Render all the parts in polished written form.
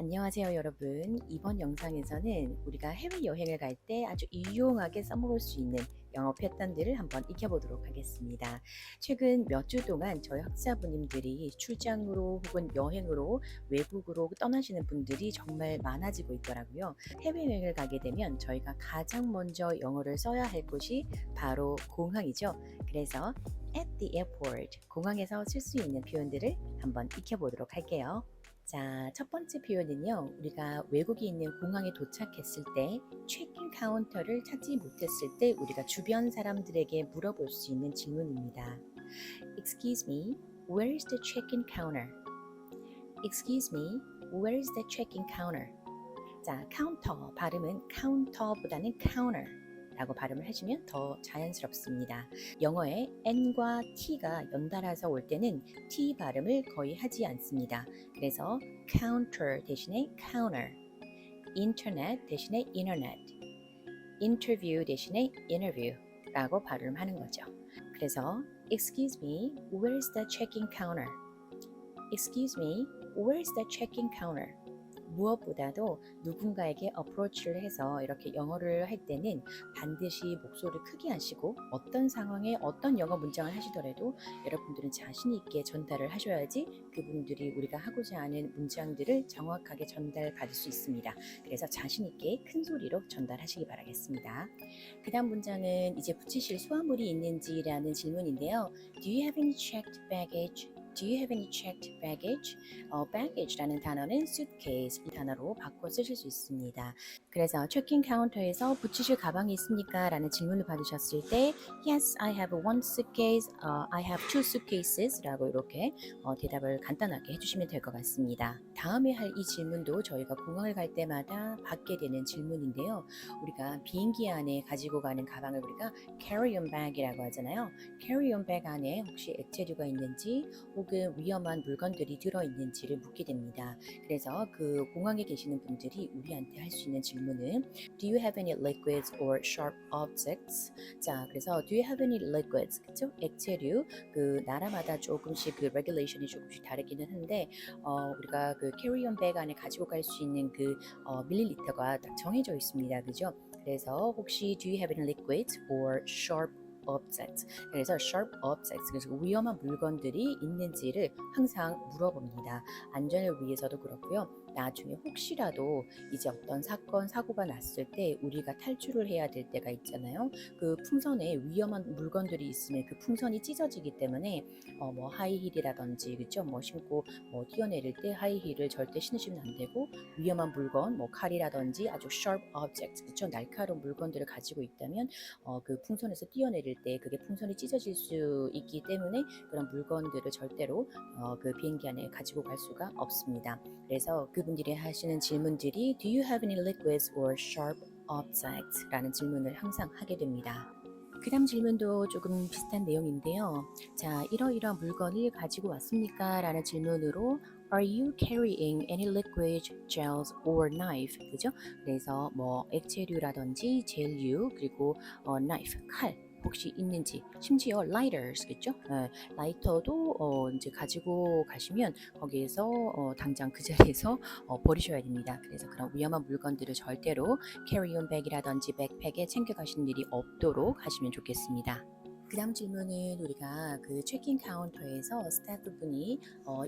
안녕하세요, 여러분. 이번 영상에서는 우리가 해외여행을 갈 때 아주 유용하게 써먹을 수 있는 영어 패턴들을 한번 익혀보도록 하겠습니다. 최근 몇 주 동안 저희 학자분님들이 출장으로 혹은 여행으로 외국으로 떠나시는 분들이 정말 많아지고 있더라고요. 해외여행을 가게 되면 저희가 가장 먼저 영어를 써야 할 곳이 바로 공항이죠. 그래서 at the airport, 공항에서 쓸 수 있는 표현들을 한번 익혀보도록 할게요. 자, 첫 번째 표현은요. 우리가 외국에 있는 공항에 도착했을 때 체크인 카운터를 찾지 못했을 때 우리가 주변 사람들에게 물어볼 수 있는 질문입니다. Excuse me, where is the check-in counter? Excuse me, where is the check-in counter? 자, 카운터 발음은 카운터보다는 counter 라고 발음을 하시면 더 자연스럽습니다. 영어에 N과 T가 연달아서 올 때는 T 발음을 거의 하지 않습니다. 그래서 counter 대신에 counter, 인터넷 대신에 internet, interview 대신에 interview 라고 발음하는 거죠. 그래서 Excuse me, where is the check-in counter? Excuse me, where is the check-in counter? 무엇보다도 누군가에게 어프로치를 해서 이렇게 영어를 할 때는 반드시 목소리를 크게 하시고 어떤 상황에 어떤 영어 문장을 하시더라도 여러분들은 자신 있게 전달을 하셔야지 그분들이 우리가 하고자 하는 문장들을 정확하게 전달받을 수 있습니다. 그래서 자신 있게 큰 소리로 전달하시기 바라겠습니다. 그 다음 문장은 이제 붙이실 수화물이 있는지라는 질문인데요. Do you have any checked baggage? Do you have any checked baggage? baggage라는 단어는 suitcase 이 단어로 바꿔 쓰실 수 있습니다. 그래서 체크인 카운터에서 붙이실 가방이 있습니까? 라는 질문을 받으셨을 때 Yes, I have one suitcase. I have two suitcases 라고 이렇게 대답을 간단하게 해주시면 될 것 같습니다. 다음에 할 이 질문도 저희가 공항을 갈 때마다 받게 되는 질문인데요. 우리가 비행기 안에 가지고 가는 가방을 우리가 carry-on bag이라고 하잖아요. carry-on bag 안에 혹시 액체류가 있는지 혹은 위험한 물건들이 들어있는지를 묻게 됩니다. 그래서 그 공항에 계시는 분들이 우리한테 할 수 있는 질문은 Do you have any liquids or sharp objects? 자, 그래서 Do you have any liquids? 그쵸? 액체류, 그 나라마다 조금씩 그 regulation이 조금씩 다르기는 한데 우리가 그 carry-on bag 안에 가지고 갈 수 있는 그 밀리리터가 딱 정해져 있습니다. 그죠? 그래서 혹시 Do you have any liquids or sharp objects. 그래서 sharp objects, 그래서 위험한 물건들이 있는지를 항상 물어봅니다. 안전을 위해서도 그렇고요. 나중에 혹시라도 이제 어떤 사건, 사고가 났을 때 우리가 탈출을 해야 될 때가 있잖아요. 그 풍선에 위험한 물건들이 있으면 그 풍선이 찢어지기 때문에 뭐 하이힐이라든지 그죠? 뭐 신고 뭐 뛰어내릴 때 하이힐을 절대 신으시면 안 되고 위험한 물건, 뭐 칼이라든지 아주 sharp objects, 그죠? 날카로운 물건들을 가지고 있다면 그 풍선에서 뛰어내릴 때 그게 풍선이 찢어질 수 있기 때문에 그런 물건들을 절대로 그 비행기 안에 가지고 갈 수가 없습니다. 그래서 그분들이 하시는 질문들이 Do you have any liquids or sharp objects? 라는 질문을 항상 하게 됩니다. 그 다음 질문도 조금 비슷한 내용인데요. 자, 이러이러한 물건을 가지고 왔습니까? 라는 질문으로 Are you carrying any liquids, gels or knife? 그죠? 그래서 뭐 액체류라든지 젤류 그리고 knife, 칼 혹시 있는지, 심지어 lighters, 그죠? 라이터도 이제 가지고 가시면 거기에서 당장 그 자리에서 버리셔야 됩니다. 그래서 그런 위험한 물건들을 절대로 carry-on bag이라든지 백팩에 챙겨 가시는 일이 없도록 하시면 좋겠습니다. 그 다음 질문은 우리가 그 체크인 카운터에서 스태프분이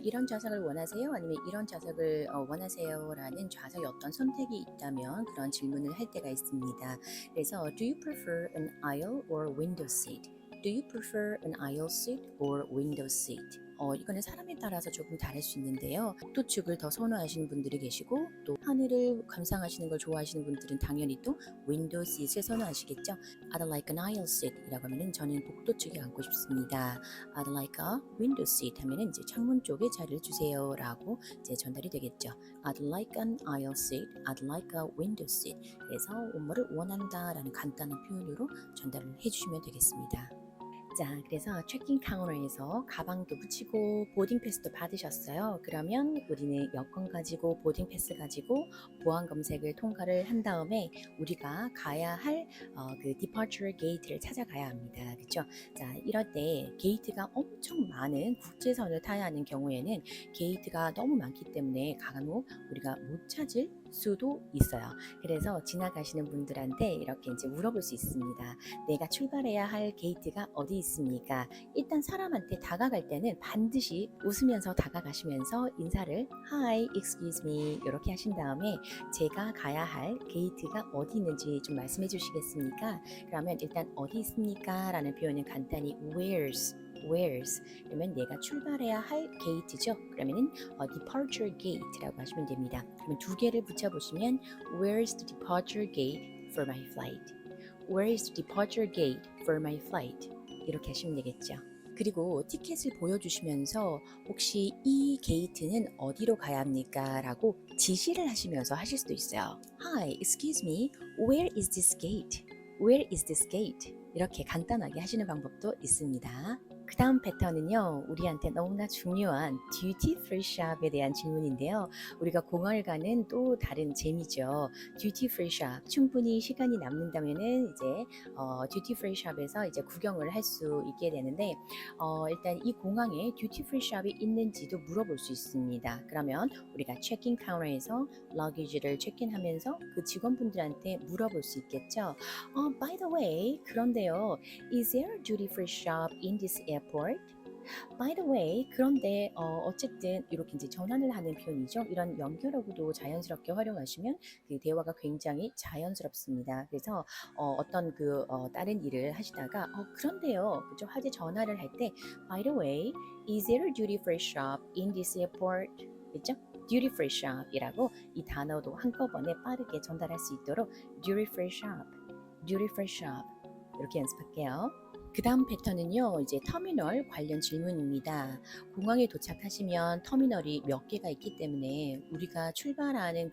이런 좌석을 원하세요? 아니면 이런 좌석을 원하세요? 라는 좌석에 어떤 선택이 있다면 그런 질문을 할 때가 있습니다. 그래서 Do you prefer an aisle or window seat? Do you prefer an aisle seat or window seat? 이거는 사람에 따라서 조금 다를 수 있는데요. 복도축을 더 선호하시는 분들이 계시고 또 하늘을 감상하시는 걸 좋아하시는 분들은 당연히 또 윈도우 시트를 선호하시겠죠. I'd like an aisle seat 이라고 하면은 저는 복도축에 앉고 싶습니다. I'd like a window seat 하면은 이제 창문 쪽에 자리를 주세요 라고 이제 전달이 되겠죠. I'd like an aisle seat, I'd like a window seat. 그래서 뭐를 원한다 라는 간단한 표현으로 전달을 해주시면 되겠습니다. 자, 그래서 체킹 카운터에서 가방도 붙이고 보딩 패스도 받으셨어요. 그러면 우리는 여권 가지고 보딩 패스 가지고 보안 검색을 통과를 한 다음에 우리가 가야 할 그 디파처 게이트를 찾아가야 합니다. 그렇죠? 자, 이럴 때 게이트가 엄청 많은 국제선을 타야 하는 경우에는 게이트가 너무 많기 때문에 간혹 우리가 못 찾을 수도 있어요. 그래서 지나가시는 분들한테 이렇게 이제 물어볼 수 있습니다. 내가 출발해야 할 게이트가 어디 있습니까? 일단 사람한테 다가갈 때는 반드시 웃으면서 다가가시면서 인사를 Hi, excuse me 이렇게 하신 다음에 제가 가야 할 게이트가 어디 있는지 좀 말씀해 주시겠습니까? 그러면 일단 어디 있습니까? 라는 표현은 간단히 where's 그러면 내가 출발해야 할 게이트죠. 그러면은 departure gate라고 하시면 됩니다. 그러면 두 개를 붙여보시면 Where's the departure gate for my flight? Where is the departure gate for my flight? 이렇게 하시면 되겠죠. 그리고 티켓을 보여주시면서 혹시 이 게이트는 어디로 가야 합니까? 라고 지시를 하시면서 하실 수도 있어요. Hi, excuse me, where is this gate? Where is this gate? 이렇게 간단하게 하시는 방법도 있습니다. 그 다음 패턴은요, 우리한테 너무나 중요한 듀티 프리 샵에 대한 질문인데요. 우리가 공항을 가는 또 다른 재미죠. 듀티 프리 샵. 충분히 시간이 남는다면은 이제 듀티 프리 샵에서 이제 구경을 할 수 있게 되는데, 일단 이 공항에 듀티 프리 샵이 있는지도 물어볼 수 있습니다. 그러면 우리가 체킹 카운터에서 러기지를 체킹하면서 그 직원분들한테 물어볼 수 있겠죠. By the way, 그런데요, is there a duty free shop in this airport? By the way, 그런데 어쨌든 이렇게 이제 전환을 하는 표현이죠. 이런 연결어구도 자연스럽게 활용하시면 그 대화가 굉장히 자연스럽습니다. 그래서 어떤 다른 일을 하시다가 그런데요, 그죠? 하재 전화를 할 때 By the way, is there a duty free shop in this airport? 그죠? duty free shop이라고 이 단어도 한꺼번에 빠르게 전달할 수 있도록 duty free shop, duty free shop 이렇게 연습할게요. 그 다음 패턴은요, 이제 터미널 관련 질문입니다. 공항에 도착하시면 터미널이 몇 개가 있기 때문에 우리가 출발하는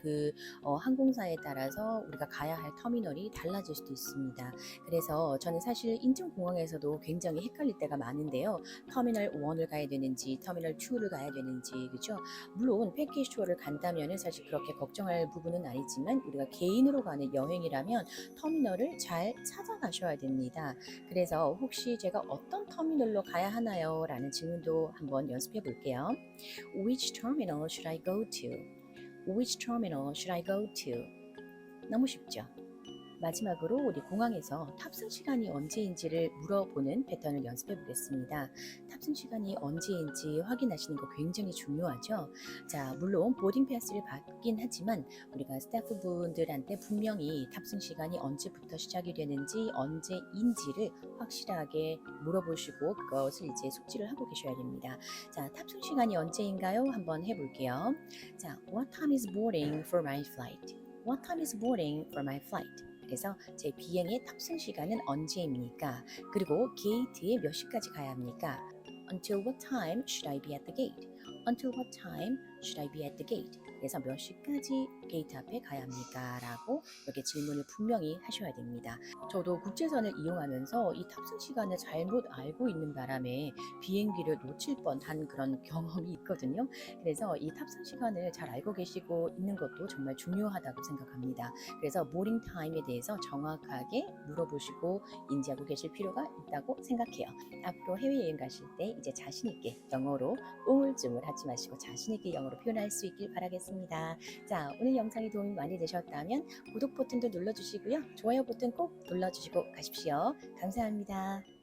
항공사에 따라서 우리가 가야 할 터미널이 달라질 수도 있습니다. 그래서 저는 사실 인천공항에서도 굉장히 헷갈릴 때가 많은데요. 터미널 1을 가야 되는지, 터미널 2를 가야 되는지, 그죠? 물론 패키지 투어를 간다면 사실 그렇게 걱정할 부분은 아니지만 우리가 개인으로 가는 여행이라면 터미널을 잘 찾아가셔야 됩니다. 그래서 혹시 제가 어떤 터미널로 가야 하나요? 라는 질문도 한번 연습해 볼게요. Which terminal should I go to? Which terminal should I go to? 너무 쉽죠? 마지막으로 우리 공항에서 탑승 시간이 언제인지를 물어보는 패턴을 연습해 보겠습니다. 탑승 시간이 언제인지 확인하시는 거 굉장히 중요하죠. 자, 물론 보딩 패스를 받긴 하지만 우리가 스태프분들한테 분명히 탑승 시간이 언제부터 시작이 되는지 언제인지를 확실하게 물어보시고 그것을 이제 숙지를 하고 계셔야 됩니다. 자, 탑승 시간이 언제인가요? 한번 해볼게요. 자, What time is boarding for my flight? What time is boarding for my flight? 그래서 제 비행의 탑승 시간은 언제입니까? 그리고 게이트에 몇 시까지 가야 합니까? Until what time should I be at the gate? Until what time should I be at the gate? 그래서 몇 시까지 게이트 앞에 가야 합니까? 라고 이렇게 질문을 분명히 하셔야 됩니다. 저도 국제선을 이용하면서 이 탑승 시간을 잘못 알고 있는 바람에 비행기를 놓칠 뻔한 그런 경험이 있거든요. 그래서 이 탑승 시간을 잘 알고 계시고 있는 것도 정말 중요하다고 생각합니다. 그래서 보딩 타임에 대해서 정확하게 물어보시고 인지하고 계실 필요가 있다고 생각해요. 앞으로 해외여행 가실 때 이제 자신 있게 영어로 우물쭈물 하지 마시고 자신 있게 영어로 표현할 수 있길 바라겠습니다. 자, 오늘 영상이 도움이 많이 되셨다면 구독 버튼도 눌러주시고요. 좋아요 버튼 꼭 눌러주시고 가십시오. 감사합니다.